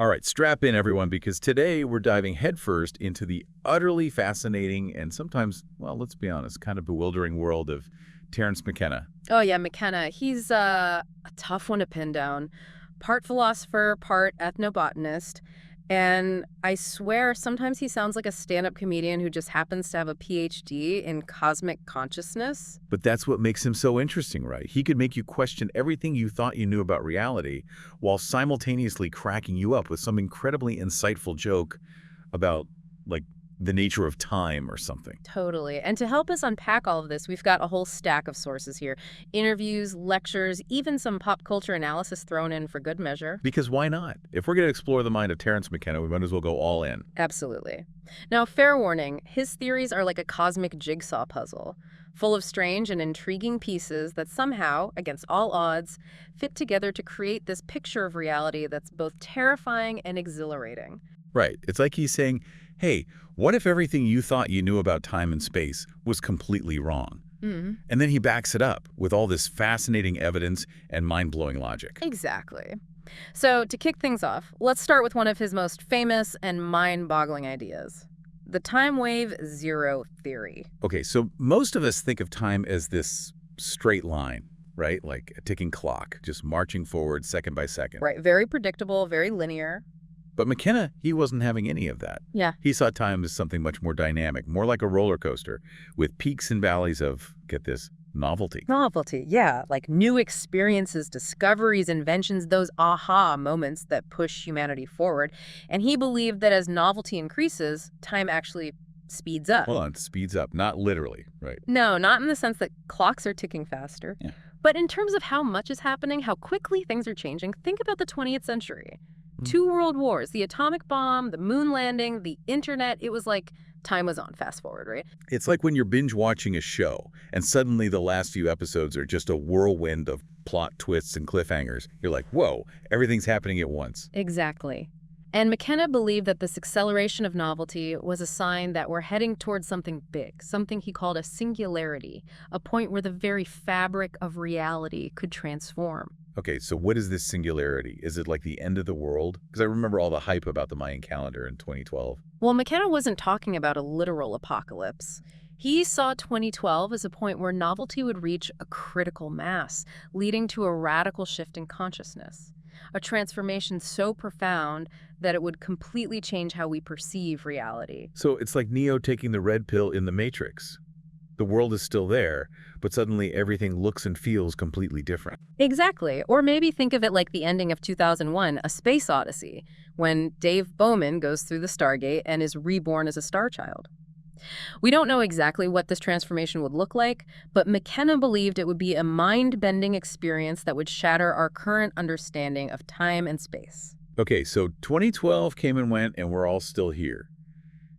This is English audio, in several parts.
All right, strap in, everyone, because today we're diving headfirst into the utterly fascinating and sometimes, well, let's be honest, kind of bewildering world of Terence McKenna. Oh, yeah, McKenna. He's a tough one to pin down. Part philosopher, part ethnobotanist. And I swear, sometimes he sounds like a stand-up comedian who just happens to have a PhD in cosmic consciousness. But that's what makes him so interesting, right? He could make you question everything you thought you knew about reality while simultaneously cracking you up with some incredibly insightful joke about, like, the nature of time or something. Totally. And to help us unpack all of this, we've got a whole stack of sources here. Interviews, lectures, even some pop culture analysis thrown in for good measure. Because why not? If we're going to explore the mind of Terence McKenna, we might as well go all in. Absolutely. Now, fair warning, his theories are like a cosmic jigsaw puzzle, full of strange and intriguing pieces that somehow, against all odds, fit together to create this picture of reality that's both terrifying and exhilarating. Right. It's like he's saying, hey, what if everything you thought you knew about time and space was completely wrong? Mm, And then he backs it up with all this fascinating evidence and mind-blowing logic. exactly. So, to kick things off, let's start with one of his most famous and mind-boggling ideas, the Timewave Zero theory. Okay, so most of us think of time as this straight line, right? Like a ticking clock, just marching forward second by second. Right, very predictable, very linear. But McKenna, he wasn't having any of that. Yeah. He saw time as something much more dynamic, more like a roller coaster, with peaks and valleys of, get this, novelty. Novelty, yeah, like new experiences, discoveries, inventions, those aha moments that push humanity forward. And he believed that as novelty increases, time actually speeds up. Hold on, speeds up, not literally, right? No, not in the sense that clocks are ticking faster, Yeah. but in terms of how much is happening, how quickly things are changing. Think about the 20th century. Mm. 2 world wars, the atomic bomb, the moon landing, the internet. It was like time was on, fast forward, right? It's like when you're binge watching a show and suddenly the last few episodes are just a whirlwind of plot twists and cliffhangers. You're like, whoa, everything's happening at once. Exactly. And McKenna believed that this acceleration of novelty was a sign that we're heading towards something big, something he called a singularity, a point where the very fabric of reality could transform. Okay, so what is this singularity? Is it like the end of the world? Because I remember all the hype about the Mayan calendar in 2012. Well, McKenna wasn't talking about a literal apocalypse. He saw 2012 as a point where novelty would reach a critical mass, leading to a radical shift in consciousness, a transformation so profound that it would completely change how we perceive reality. So it's like Neo taking the red pill in the Matrix. The world is still there, but suddenly everything looks and feels completely different. Exactly. Or maybe think of it like the ending of 2001, A Space Odyssey, when Dave Bowman goes through the Stargate and is reborn as a star child. We don't know exactly what this transformation would look like, but McKenna believed it would be a mind-bending experience that would shatter our current understanding of time and space. Okay, so 2012 came and went, and we're all still here.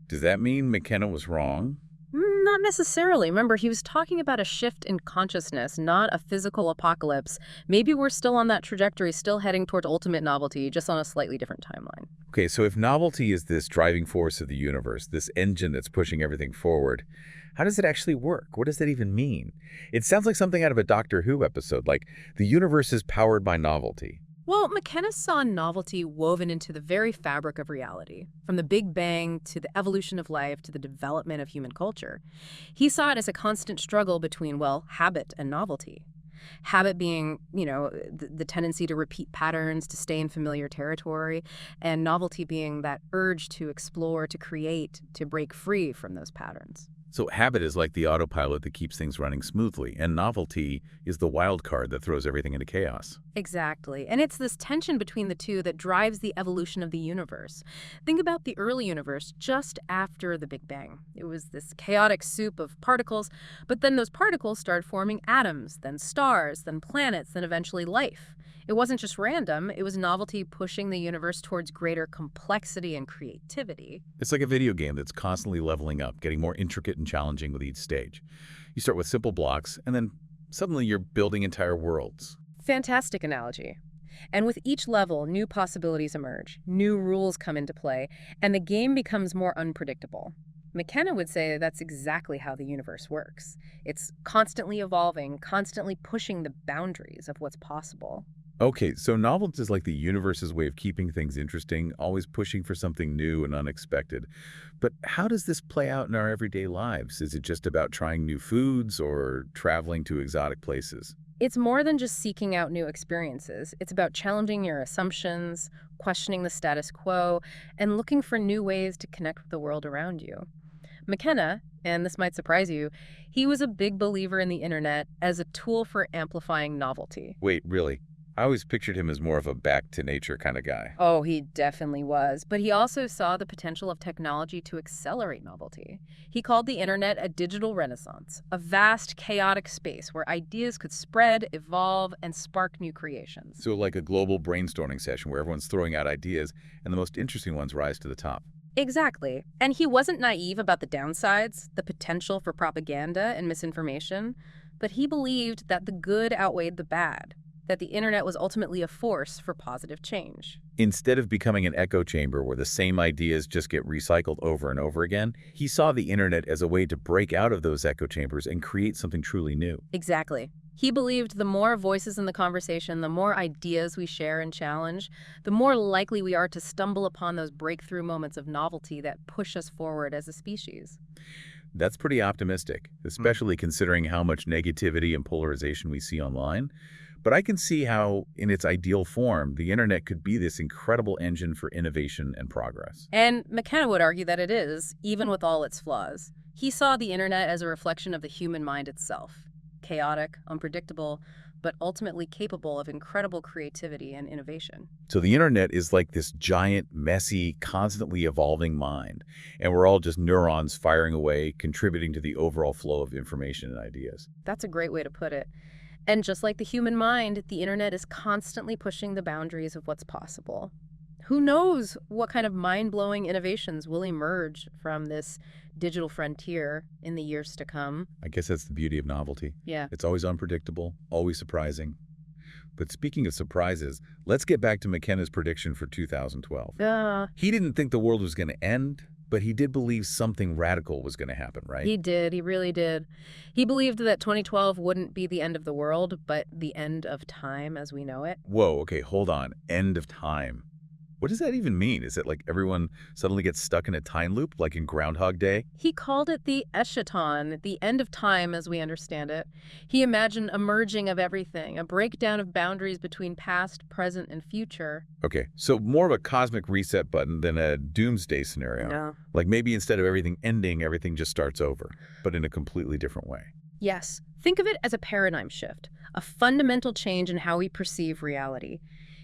Does that mean McKenna was wrong? Not necessarily. Remember, he was talking about a shift in consciousness, not a physical apocalypse. Maybe we're still on that trajectory, still heading towards ultimate novelty, just on a slightly different timeline. Okay, so if novelty is this driving force of the universe, this engine that's pushing everything forward, how does it actually work? What does that even mean? It sounds like something out of a Doctor Who episode, like the universe is powered by novelty. Well, McKenna saw novelty woven into the very fabric of reality, from the Big Bang to the evolution of life to the development of human culture. He saw it as a constant struggle between, well, habit and novelty. Habit being, the tendency to repeat patterns, to stay in familiar territory, and novelty being that urge to explore, to create, to break free from those patterns. So habit is like the autopilot that keeps things running smoothly, and novelty is the wild card that throws everything into chaos. Exactly. And it's this tension between the two that drives the evolution of the universe. Think about the early universe just after the Big Bang. It was this chaotic soup of particles, but then those particles started forming atoms, then stars, then planets, then eventually life. It wasn't just random, it was novelty pushing the universe towards greater complexity and creativity. It's like a video game that's constantly leveling up, getting more intricate and challenging with each stage. You start with simple blocks, and then suddenly you're building entire worlds. Fantastic analogy. And with each level, new possibilities emerge, new rules come into play, and the game becomes more unpredictable. McKenna would say that's exactly how the universe works. It's constantly evolving, constantly pushing the boundaries of what's possible. Okay, so novelty is like the universe's way of keeping things interesting, always pushing for something new and unexpected. But how does this play out in our everyday lives? Is it just about trying new foods or traveling to exotic places? It's more than just seeking out new experiences. It's about challenging your assumptions, questioning the status quo, and looking for new ways to connect with the world around you. McKenna, and this might surprise you, he was a big believer in the internet as a tool for amplifying novelty. Wait, really? I always pictured him as more of a back to nature kind of guy. Oh, he definitely was. But he also saw the potential of technology to accelerate novelty. He called the internet a digital renaissance, a vast, chaotic space where ideas could spread, evolve, and spark new creations. So like a global brainstorming session where everyone's throwing out ideas and the most interesting ones rise to the top. Exactly. And he wasn't naive about the downsides, the potential for propaganda and misinformation, but he believed that the good outweighed the bad, that the internet was ultimately a force for positive change. Instead of becoming an echo chamber where the same ideas just get recycled over and over again, he saw the internet as a way to break out of those echo chambers and create something truly new. Exactly. He believed the more voices in the conversation, the more ideas we share and challenge, the more likely we are to stumble upon those breakthrough moments of novelty that push us forward as a species. That's pretty optimistic, especially considering how much negativity and polarization we see online. But I can see how, in its ideal form, the internet could be this incredible engine for innovation and progress. And McKenna would argue that it is, even with all its flaws. He saw the internet as a reflection of the human mind itself, chaotic, unpredictable, but ultimately capable of incredible creativity and innovation. So the internet is like this giant, messy, constantly evolving mind, and we're all just neurons firing away, contributing to the overall flow of information and ideas. That's a great way to put it. And just like the human mind, the internet is constantly pushing the boundaries of what's possible. Who knows what kind of mind-blowing innovations will emerge from this digital frontier in the years to come? I guess that's the beauty of novelty. Yeah. It's always unpredictable, always surprising. But speaking of surprises, let's get back to McKenna's prediction for 2012. He didn't think the world was going to end, but he did believe something radical was going to happen, right? He did. He really did. He believed that 2012 wouldn't be the end of the world, but the end of time as we know it. Whoa, okay, hold on. End of time. What does that even mean? Is it like everyone suddenly gets stuck in a time loop, like in Groundhog Day? He called it the eschaton, the end of time as we understand it. He imagined a merging of everything, a breakdown of boundaries between past, present, and future. Okay, so more of a cosmic reset button than a doomsday scenario. No. Like maybe instead of everything ending, everything just starts over, but in a completely different way. Yes. Think of it as a paradigm shift, a fundamental change in how we perceive reality.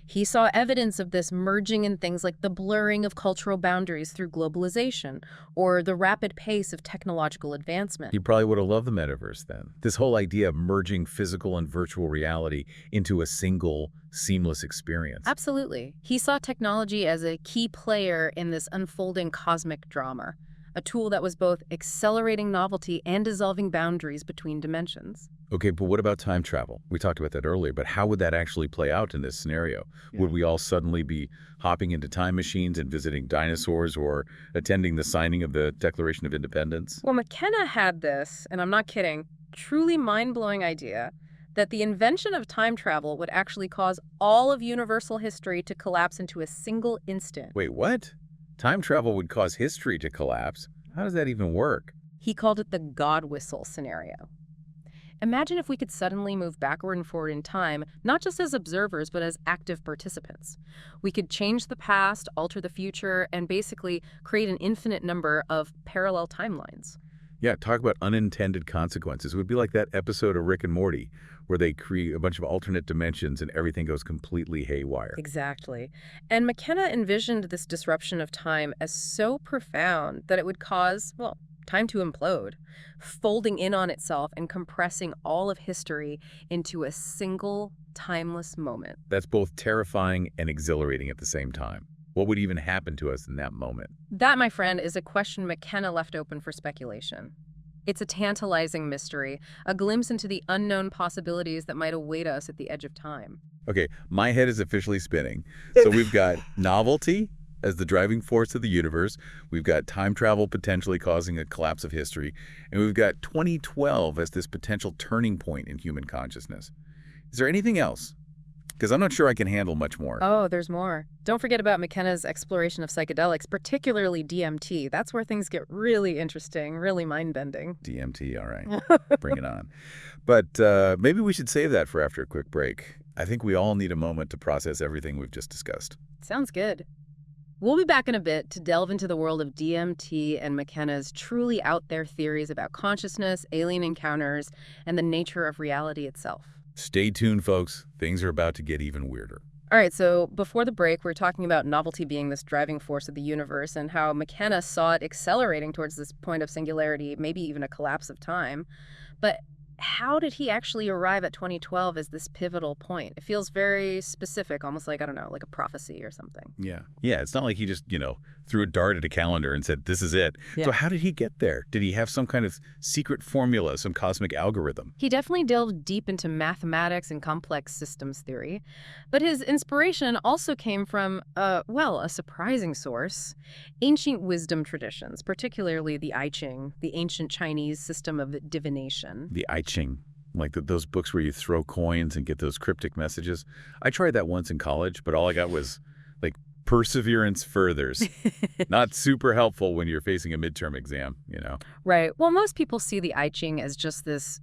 He saw evidence of this merging in things like the blurring of cultural boundaries through globalization or the rapid pace of technological advancement. He probably would have loved the metaverse then. This whole idea of merging physical and virtual reality into a single, seamless experience. Absolutely. He saw technology as a key player in this unfolding cosmic drama, a tool that was both accelerating novelty and dissolving boundaries between dimensions. Okay, but what about time travel? We talked about that earlier, but how would that actually play out in this scenario? Would we all suddenly be hopping into time machines and visiting dinosaurs or attending the signing of the Declaration of Independence? Well, McKenna had this, and I'm not kidding, truly mind-blowing idea that the invention of time travel would actually cause all of universal history to collapse into a single instant. Wait, what? Time travel would cause history to collapse? How does that even work? He called it the God whistle scenario. Imagine if we could suddenly move backward and forward in time, not just as observers, but as active participants. We could change the past, alter the future, and basically create an infinite number of parallel timelines. Yeah, talk about unintended consequences. It would be like that episode of Rick and Morty where they create a bunch of alternate dimensions and everything goes completely haywire. Exactly. And McKenna envisioned this disruption of time as so profound that it would cause, well, time to implode, folding in on itself and compressing all of history into a single, timeless moment. That's both terrifying and exhilarating at the same time. What would even happen to us in that moment? That, my friend, is a question McKenna left open for speculation. It's a tantalizing mystery, a glimpse into the unknown possibilities that might await us at the edge of time. Okay, my head is officially spinning. So we've got novelty as the driving force of the universe. We've got time travel potentially causing a collapse of history. And we've got 2012 as this potential turning point in human consciousness. Is there anything else? Because I'm not sure I can handle much more. Oh, there's more. Don't forget about McKenna's exploration of psychedelics, particularly DMT. That's where things get really interesting, really mind-bending. DMT, all right. Bring it on. But maybe we should save that for after a quick break. I think we all need a moment to process everything we've just discussed. Sounds good. We'll be back in a bit to delve into the world of DMT and McKenna's truly out-there theories about consciousness, alien encounters, and the nature of reality itself. Stay tuned, folks. Things are about to get even weirder. All right, so before the break, we were talking about novelty being this driving force of the universe and how McKenna saw it accelerating towards this point of singularity, maybe even a collapse of time. But how did he actually arrive at 2012 as this pivotal point? It feels very specific, almost like, I don't know, like a prophecy or something. Yeah. Yeah, it's not like he just, threw a dart at a calendar and said, this is it. Yeah. So how did he get there? Did he have some kind of secret formula, some cosmic algorithm? He definitely delved deep into mathematics and complex systems theory. But his inspiration also came from, a surprising source, ancient wisdom traditions, particularly the I Ching, the ancient Chinese system of divination. The I Ching, like those books where you throw coins and get those cryptic messages. I tried that once in college, but all I got was, perseverance furthers. Not super helpful when you're facing a midterm exam, Right. Well, most people see the I Ching as just this,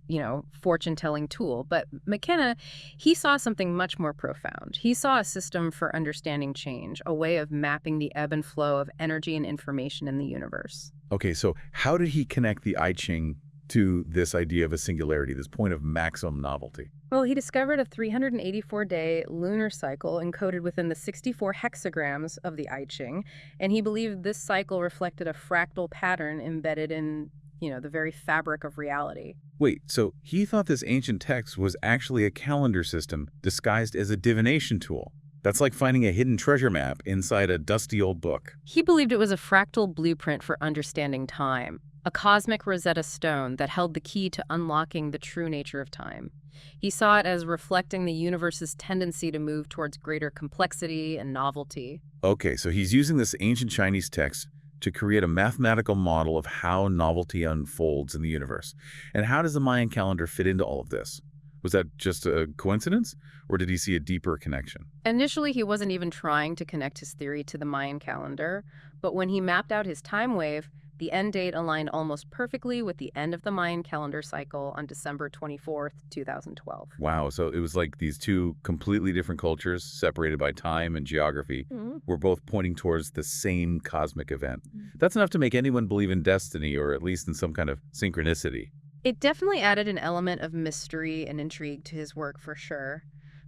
fortune-telling tool. But McKenna, he saw something much more profound. He saw a system for understanding change, a way of mapping the ebb and flow of energy and information in the universe. Okay, so how did he connect the I Ching to this idea of a singularity, this point of maximum novelty? Well, he discovered a 384-day lunar cycle encoded within the 64 hexagrams of the I Ching, and he believed this cycle reflected a fractal pattern embedded in, the very fabric of reality. Wait, so he thought this ancient text was actually a calendar system disguised as a divination tool? That's like finding a hidden treasure map inside a dusty old book. He believed it was a fractal blueprint for understanding time, a cosmic Rosetta Stone that held the key to unlocking the true nature of time. He saw it as reflecting the universe's tendency to move towards greater complexity and novelty. Okay, so he's using this ancient Chinese text to create a mathematical model of how novelty unfolds in the universe. And how does the Mayan calendar fit into all of this? Was that just a coincidence, or did he see a deeper connection? Initially, he wasn't even trying to connect his theory to the Mayan calendar, but when he mapped out his time wave, the end date aligned almost perfectly with the end of the Mayan calendar cycle on December 24th, 2012. Wow, so it was like these two completely different cultures, separated by time and geography, were both pointing towards the same cosmic event. That's enough to make anyone believe in destiny, or at least in some kind of synchronicity. It definitely added an element of mystery and intrigue to his work for sure.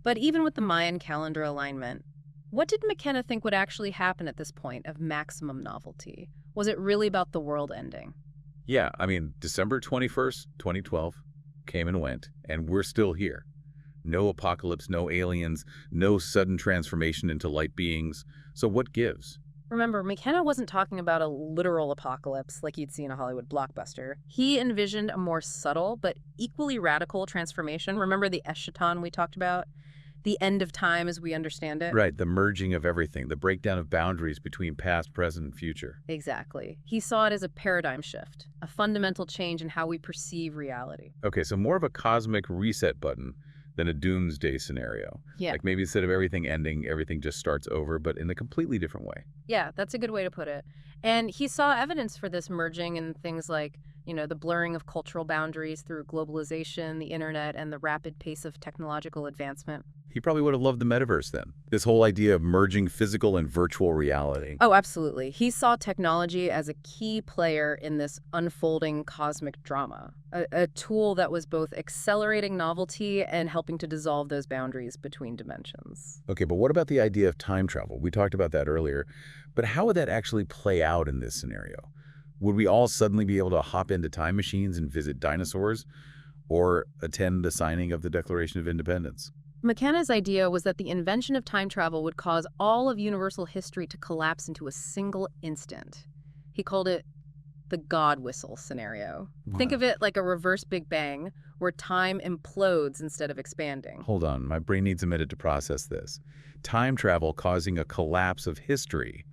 But even with the Mayan calendar alignment, what did McKenna think would actually happen at this point of maximum novelty? Was it really about the world ending? Yeah, I mean, December 21st, 2012 came and went, and we're still here. No apocalypse, no aliens, no sudden transformation into light beings. So what gives? Remember, McKenna wasn't talking about a literal apocalypse like you'd see in a Hollywood blockbuster. He envisioned a more subtle but equally radical transformation. Remember the eschaton we talked about? The end of time as we understand it? Right, the merging of everything, the breakdown of boundaries between past, present, and future. Exactly. He saw it as a paradigm shift, a fundamental change in how we perceive reality. Okay, so more of a cosmic reset button than a doomsday scenario. Yeah. Like maybe instead of everything ending, everything just starts over, but in a completely different way. Yeah, that's a good way to put it. And he saw evidence for this merging in things like, the blurring of cultural boundaries through globalization, the internet, and the rapid pace of technological advancement. He probably would have loved the metaverse then. This whole idea of merging physical and virtual reality. Oh, absolutely. He saw technology as a key player in this unfolding cosmic drama, a tool that was both accelerating novelty and helping to dissolve those boundaries between dimensions. Okay, but what about the idea of time travel? We talked about that earlier, but how would that actually play out in this scenario? Would we all suddenly be able to hop into time machines and visit dinosaurs or attend the signing of the Declaration of Independence? McKenna's idea was that the invention of time travel would cause all of universal history to collapse into a single instant. He called it the God whistle scenario. Wow. Think of it like a reverse Big Bang, where time implodes instead of expanding. Hold on, my brain needs a minute to process this. Time travel causing a collapse of history.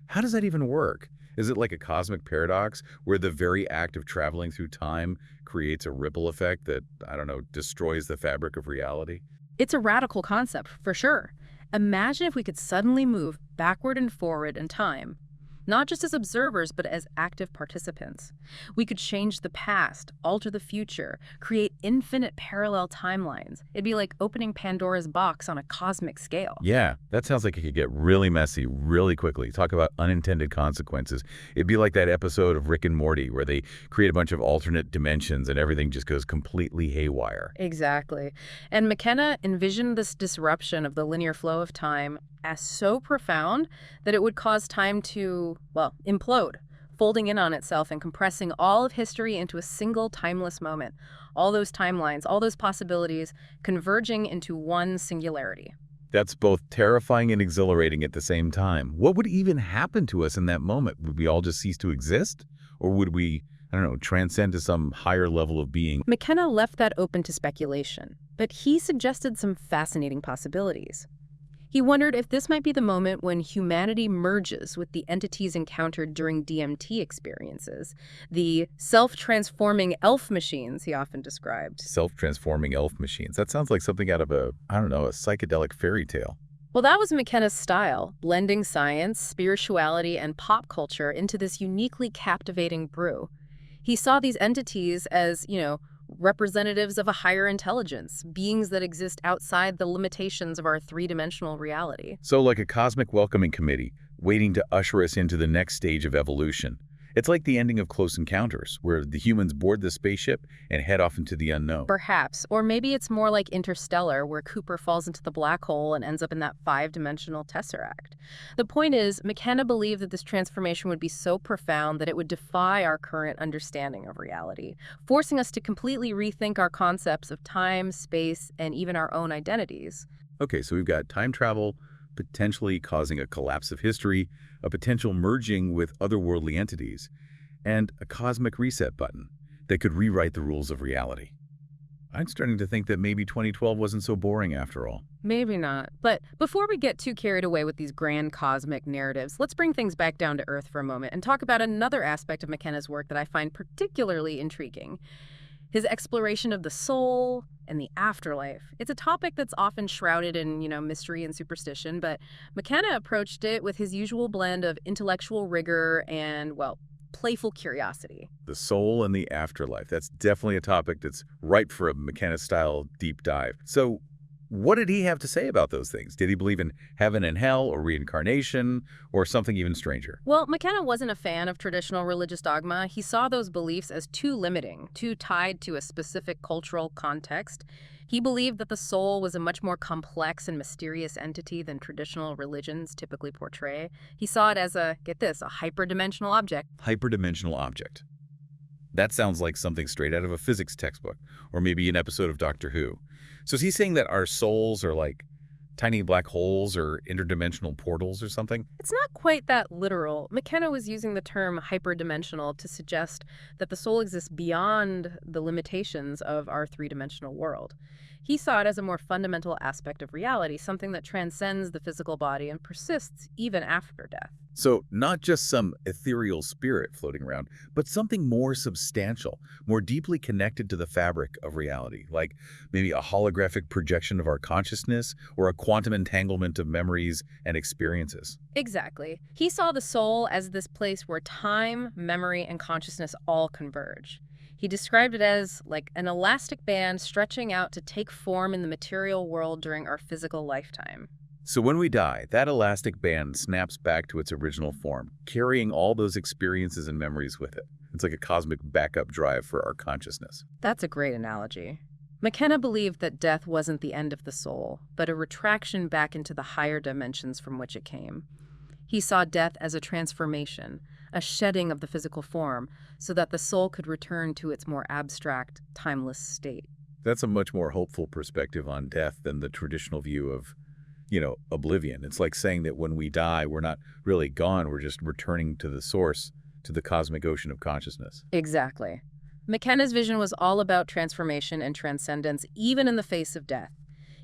How does that even work? Is it like a cosmic paradox where the very act of traveling through time creates a ripple effect that, I don't know, destroys the fabric of reality? It's a radical concept, for sure. Imagine if we could suddenly move backward and forward in time, not just as observers, but as active participants. We could change the past, alter the future, create infinite parallel timelines. It'd be like opening Pandora's box on a cosmic scale. Yeah, that sounds like it could get really messy really quickly. Talk about unintended consequences. It'd be like that episode of Rick and Morty where they create a bunch of alternate dimensions and everything just goes completely haywire. Exactly. And McKenna envisioned this disruption of the linear flow of time as so profound that it would cause time to, well, implode, folding in on itself and compressing all of history into a single timeless moment. All those timelines, all those possibilities converging into one singularity. That's both terrifying and exhilarating at the same time. What would even happen to us in that moment? Would we all just cease to exist? Or would we, I don't know, transcend to some higher level of being? McKenna left that open to speculation, but he suggested some fascinating possibilities. He wondered if this might be the moment when humanity merges with the entities encountered during DMT experiences, the self-transforming elf machines he often described. Self-transforming elf machines. That sounds like something out of a, I don't know, a psychedelic fairy tale. Well, that was McKenna's style, blending science, spirituality, and pop culture into this uniquely captivating brew. He saw these entities as, representatives of a higher intelligence, beings that exist outside the limitations of our three-dimensional reality. So like a cosmic welcoming committee, waiting to usher us into the next stage of evolution. It's like the ending of Close Encounters, where the humans board the spaceship and head off into the unknown. Perhaps. Or maybe it's more like Interstellar, where Cooper falls into the black hole and ends up in that five-dimensional tesseract. The point is, McKenna believed that this transformation would be so profound that it would defy our current understanding of reality, forcing us to completely rethink our concepts of time, space, and even our own identities. Okay, so we've got time travel potentially causing a collapse of history, a potential merging with otherworldly entities, and a cosmic reset button that could rewrite the rules of reality. I'm starting to think that maybe 2012 wasn't so boring after all. Maybe not. But before we get too carried away with these grand cosmic narratives, let's bring things back down to Earth for a moment and talk about another aspect of McKenna's work that I find particularly intriguing. His exploration of the soul and the afterlife. It's a topic that's often shrouded in, mystery and superstition, but McKenna approached it with his usual blend of intellectual rigor and, well, playful curiosity. The soul and the afterlife. That's definitely a topic that's ripe for a McKenna-style deep dive. So what did he have to say about those things? Did he believe in heaven and hell or reincarnation or something even stranger? Well, McKenna wasn't a fan of traditional religious dogma. He saw those beliefs as too limiting, too tied to a specific cultural context. He believed that the soul was a much more complex and mysterious entity than traditional religions typically portray. He saw it as a, get this, a hyperdimensional object. Hyperdimensional object. That sounds like something straight out of a physics textbook or maybe an episode of Doctor Who. So is he saying that our souls are like tiny black holes or interdimensional portals or something? It's not quite that literal. McKenna was using the term hyperdimensional to suggest that the soul exists beyond the limitations of our three-dimensional world. He saw it as a more fundamental aspect of reality, something that transcends the physical body and persists even after death. So not just some ethereal spirit floating around, but something more substantial, more deeply connected to the fabric of reality, like maybe a holographic projection of our consciousness or a quantum entanglement of memories and experiences. Exactly. He saw the soul as this place where time, memory, and consciousness all converge. He described it as like an elastic band stretching out to take form in the material world during our physical lifetime. So when we die, that elastic band snaps back to its original form, carrying all those experiences and memories with it. It's like a cosmic backup drive for our consciousness. That's a great analogy. McKenna believed that death wasn't the end of the soul, but a retraction back into the higher dimensions from which it came. He saw death as a transformation, a shedding of the physical form, so that the soul could return to its more abstract, timeless state. That's a much more hopeful perspective on death than the traditional view of oblivion. It's like saying that when we die, we're not really gone, we're just returning to the source, to the cosmic ocean of consciousness. Exactly. McKenna's vision was all about transformation and transcendence, even in the face of death.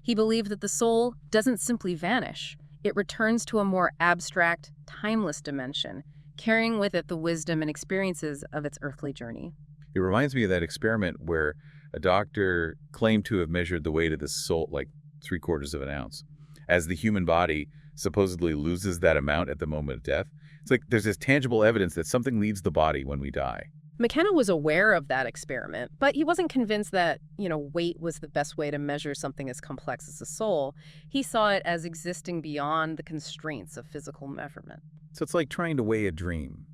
He believed that the soul doesn't simply vanish. It returns to a more abstract, timeless dimension, carrying with it the wisdom and experiences of its earthly journey. It reminds me of that experiment where a doctor claimed to have measured the weight of the soul, like 3/4 of an ounce. As the human body supposedly loses that amount at the moment of death, it's like there's this tangible evidence that something leaves the body when we die. McKenna was aware of that experiment, but he wasn't convinced that, weight was the best way to measure something as complex as the soul. He saw it as existing beyond the constraints of physical measurement. So it's like trying to weigh a dream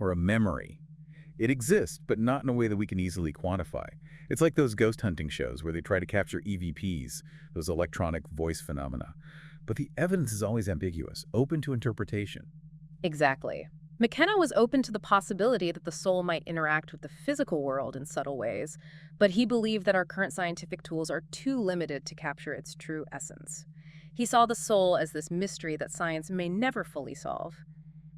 or a memory. It exists, but not in a way that we can easily quantify. It's like those ghost hunting shows where they try to capture EVPs, those electronic voice phenomena. But the evidence is always ambiguous, open to interpretation. Exactly. McKenna was open to the possibility that the soul might interact with the physical world in subtle ways, but he believed that our current scientific tools are too limited to capture its true essence. He saw the soul as this mystery that science may never fully solve,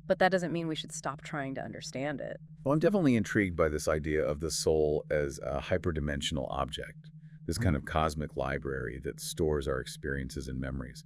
but that doesn't mean we should stop trying to understand it. Well, I'm definitely intrigued by this idea of the soul as a hyperdimensional object, this kind of cosmic library that stores our experiences and memories.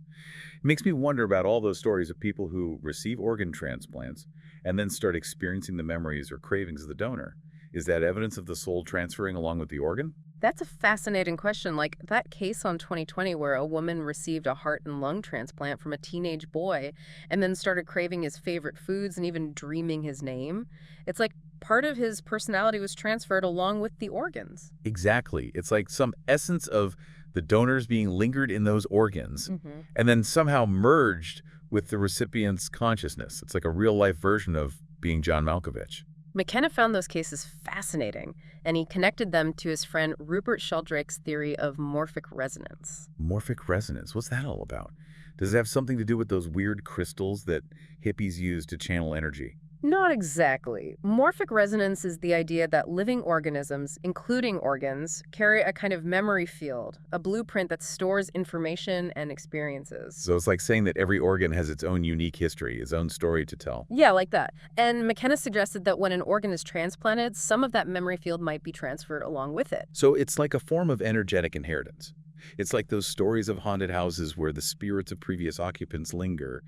It makes me wonder about all those stories of people who receive organ transplants and then start experiencing the memories or cravings of the donor. Is that evidence of the soul transferring along with the organ? That's a fascinating question, like that case on 2020 where a woman received a heart and lung transplant from a teenage boy and then started craving his favorite foods and even dreaming his name. It's like part of his personality was transferred along with the organs. Exactly. It's like some essence of the donors being lingered in those organs and then somehow merged with the recipient's consciousness. It's like a real-life version of being John Malkovich. McKenna found those cases fascinating, and he connected them to his friend Rupert Sheldrake's theory of morphic resonance. Morphic resonance, what's that all about? Does it have something to do with those weird crystals that hippies use to channel energy? Not exactly. Morphic resonance is the idea that living organisms, including organs, carry a kind of memory field, a blueprint that stores information and experiences. So it's like saying that every organ has its own unique history, its own story to tell. Yeah, like that. And McKenna suggested that when an organ is transplanted, some of that memory field might be transferred along with it. So it's like a form of energetic inheritance. It's like those stories of haunted houses where the spirits of previous occupants linger,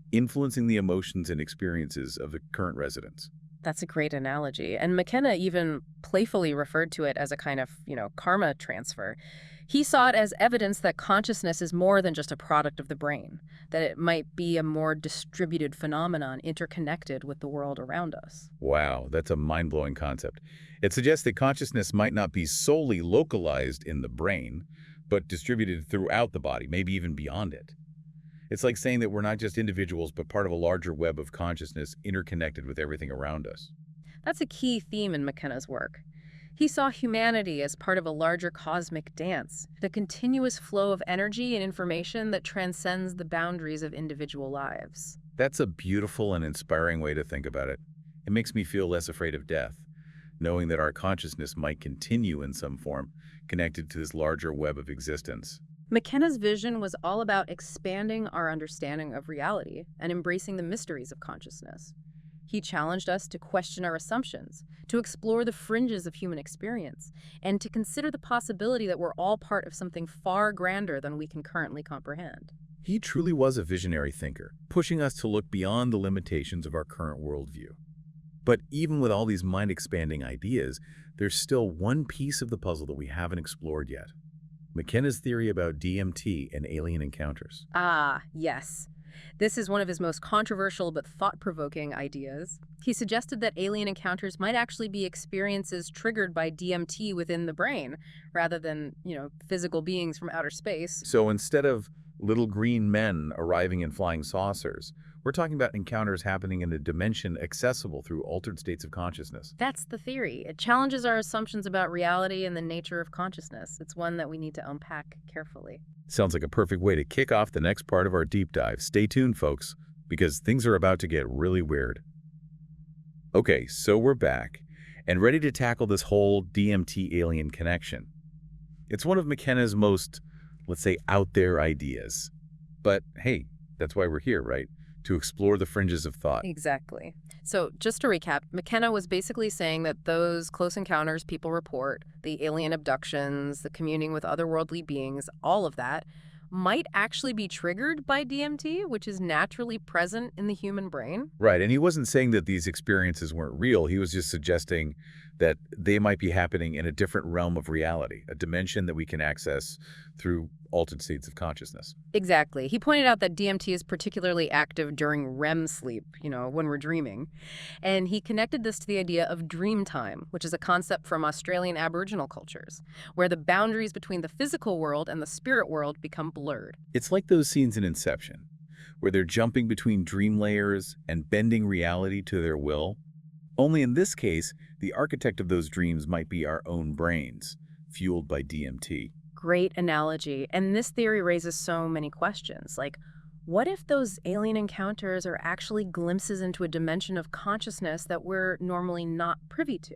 influencing the emotions and experiences of the current residents. That's a great analogy. And McKenna even playfully referred to it as a kind of, karma transfer. He saw it as evidence that consciousness is more than just a product of the brain, that it might be a more distributed phenomenon interconnected with the world around us. Wow, that's a mind-blowing concept. It suggests that consciousness might not be solely localized in the brain, but distributed throughout the body, maybe even beyond it. It's like saying that we're not just individuals, but part of a larger web of consciousness interconnected with everything around us. That's a key theme in McKenna's work. He saw humanity as part of a larger cosmic dance, the continuous flow of energy and information that transcends the boundaries of individual lives. That's a beautiful and inspiring way to think about it. It makes me feel less afraid of death, knowing that our consciousness might continue in some form, connected to this larger web of existence. McKenna's vision was all about expanding our understanding of reality and embracing the mysteries of consciousness. He challenged us to question our assumptions, to explore the fringes of human experience, and to consider the possibility that we're all part of something far grander than we can currently comprehend. He truly was a visionary thinker, pushing us to look beyond the limitations of our current worldview. But even with all these mind-expanding ideas, there's still one piece of the puzzle that we haven't explored yet. McKenna's theory about DMT and alien encounters. Ah, yes. This is one of his most controversial but thought-provoking ideas. He suggested that alien encounters might actually be experiences triggered by DMT within the brain, rather than, physical beings from outer space. So instead of little green men arriving in flying saucers, we're talking about encounters happening in a dimension accessible through altered states of consciousness. That's the theory. It challenges our assumptions about reality and the nature of consciousness. It's one that we need to unpack carefully. Sounds like a perfect way to kick off the next part of our deep dive. Stay tuned, folks, because things are about to get really weird. Okay, so we're back and ready to tackle this whole DMT alien connection. It's one of McKenna's most, let's say, out there ideas. But hey, that's why we're here, right? To explore the fringes of thought. Exactly. So just to recap, McKenna was basically saying that those close encounters people report, the alien abductions, the communing with otherworldly beings, all of that, might actually be triggered by DMT, which is naturally present in the human brain. Right, and he wasn't saying that these experiences weren't real. He was just suggesting that they might be happening in a different realm of reality, a dimension that we can access through altered states of consciousness. Exactly. He pointed out that DMT is particularly active during REM sleep, when we're dreaming. And he connected this to the idea of dream time, which is a concept from Australian Aboriginal cultures, where the boundaries between the physical world and the spirit world become blurred. It's like those scenes in Inception, where they're jumping between dream layers and bending reality to their will. Only in this case, the architect of those dreams might be our own brains, fueled by DMT. Great analogy. And this theory raises so many questions, like, what if those alien encounters are actually glimpses into a dimension of consciousness that we're normally not privy to?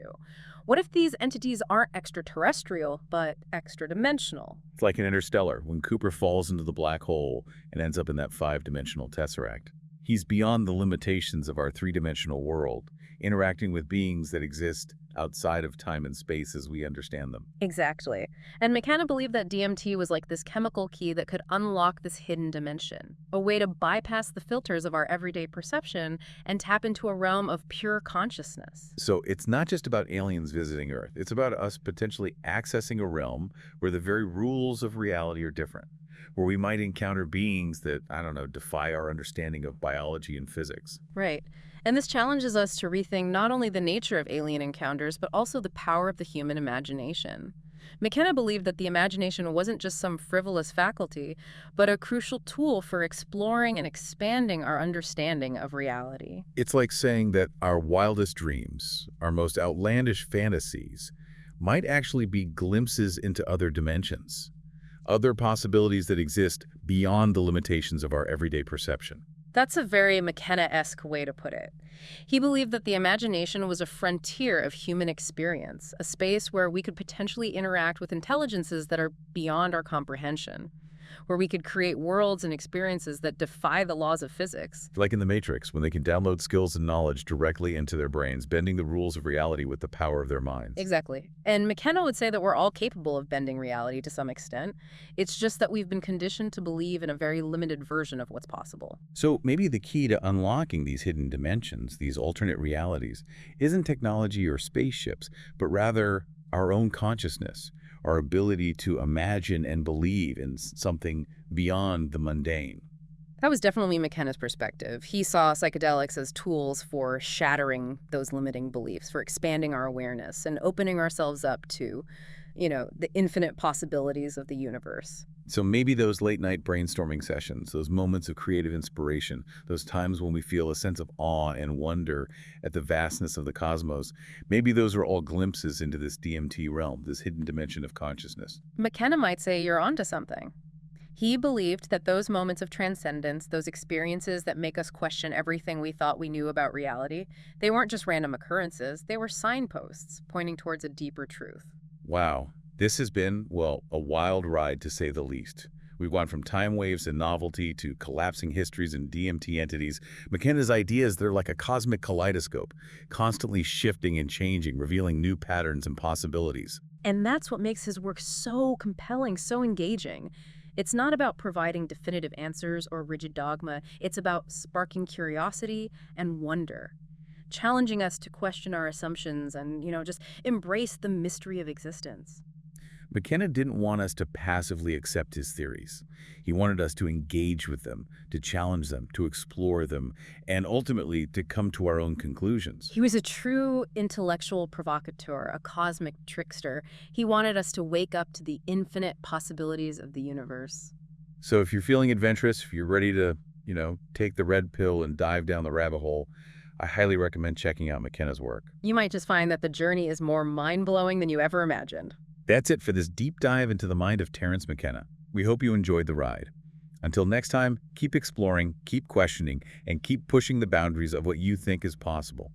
What if these entities aren't extraterrestrial, but extra-dimensional? It's like in Interstellar, when Cooper falls into the black hole and ends up in that five-dimensional tesseract. He's beyond the limitations of our three-dimensional world, interacting with beings that exist outside of time and space as we understand them. Exactly. And McKenna believed that DMT was like this chemical key that could unlock this hidden dimension, a way to bypass the filters of our everyday perception and tap into a realm of pure consciousness. So it's not just about aliens visiting Earth. It's about us potentially accessing a realm where the very rules of reality are different, where we might encounter beings that, I don't know, defy our understanding of biology and physics. Right. And this challenges us to rethink not only the nature of alien encounters, but also the power of the human imagination. McKenna believed that the imagination wasn't just some frivolous faculty, but a crucial tool for exploring and expanding our understanding of reality. It's like saying that our wildest dreams, our most outlandish fantasies, might actually be glimpses into other dimensions, other possibilities that exist beyond the limitations of our everyday perception. That's a very McKenna-esque way to put it. He believed that the imagination was a frontier of human experience, a space where we could potentially interact with intelligences that are beyond our comprehension, where we could create worlds and experiences that defy the laws of physics. Like in The Matrix, when they can download skills and knowledge directly into their brains, bending the rules of reality with the power of their minds. Exactly. And McKenna would say that we're all capable of bending reality to some extent. It's just that we've been conditioned to believe in a very limited version of what's possible. So maybe the key to unlocking these hidden dimensions, these alternate realities, isn't technology or spaceships, but rather our own consciousness, our ability to imagine and believe in something beyond the mundane. That was definitely McKenna's perspective. He saw psychedelics as tools for shattering those limiting beliefs, for expanding our awareness and opening ourselves up to, the infinite possibilities of the universe. So maybe those late-night brainstorming sessions, those moments of creative inspiration, those times when we feel a sense of awe and wonder at the vastness of the cosmos, maybe those are all glimpses into this DMT realm, this hidden dimension of consciousness. McKenna might say you're onto something. He believed that those moments of transcendence, those experiences that make us question everything we thought we knew about reality, they weren't just random occurrences, they were signposts pointing towards a deeper truth. Wow. This has been, well, a wild ride to say the least. We've gone from time waves and novelty to collapsing histories and DMT entities. McKenna's ideas, they're like a cosmic kaleidoscope, constantly shifting and changing, revealing new patterns and possibilities. And that's what makes his work so compelling, so engaging. It's not about providing definitive answers or rigid dogma. It's about sparking curiosity and wonder, challenging us to question our assumptions and, just embrace the mystery of existence. McKenna didn't want us to passively accept his theories. He wanted us to engage with them, to challenge them, to explore them, and ultimately to come to our own conclusions. He was a true intellectual provocateur, a cosmic trickster. He wanted us to wake up to the infinite possibilities of the universe. So if you're feeling adventurous, if you're ready to, take the red pill and dive down the rabbit hole, I highly recommend checking out McKenna's work. You might just find that the journey is more mind-blowing than you ever imagined. That's it for this deep dive into the mind of Terence McKenna. We hope you enjoyed the ride. Until next time, keep exploring, keep questioning, and keep pushing the boundaries of what you think is possible.